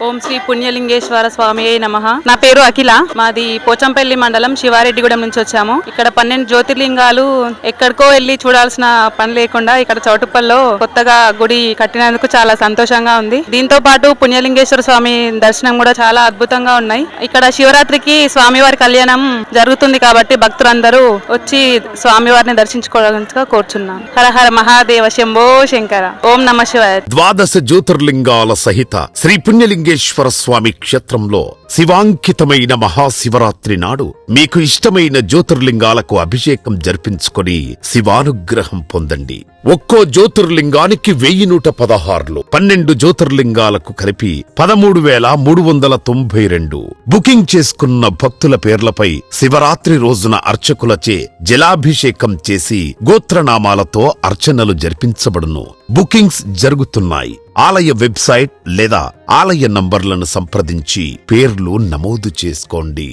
ఓం శ్రీ పుణ్యలింగేశ్వర స్వామి నమః. నా పేరు అఖిల. మాది పోచంపల్లి మండలం శివారెడ్డిగూడెం నుంచి వచ్చాము. ఇక్కడ 12 జ్యోతిర్లింగాలు ఎక్కడికో వెళ్లి చూడాల్సిన పని లేకుండా ఇక్కడ చౌటుప్పల్లో కొత్తగా గుడి కట్టినందుకు చాలా సంతోషంగా ఉంది. దీంతో పాటు పుణ్యలింగేశ్వర స్వామి దర్శనం కూడా చాలా అద్భుతంగా ఉన్నాయి. ఇక్కడ శివరాత్రికి స్వామివారి కళ్యాణం జరుగుతుంది కాబట్టి భక్తులందరూ వచ్చి స్వామివారిని దర్శించుకోవాలని కోరుచున్నాం. హర హర మహాదేవ శంభో శంకర. ఓం నమ శివాయ. 12 జ్యోతిర్లింగాల సహిత శ్రీ పుణ్యలింగేశ్వర స్వామి క్షేత్రంలో శివాంకితమైన మహాశివరాత్రి నాడు మీకు ఇష్టమైన జ్యోతిర్లింగాలకు అభిషేకం జరిపించుకొని శివానుగ్రహం పొందండి. ఒక్కో జ్యోతిర్లింగానికి 1116. 12 జ్యోతిర్లింగాలకు కలిపి 13,392. బుకింగ్ చేసుకున్న భక్తుల పేర్లపై శివరాత్రి రోజున అర్చకులచే జలాభిషేకం చేసి గోత్రనామాలతో అర్చనలు జరిపించబడును. బుకింగ్స్ జరుగుతున్నాయి. ఆలయ వెబ్సైట్ లేదా ఆలయ నంబర్లను సంప్రదించి పేర్లు నమోదు చేసుకోండి.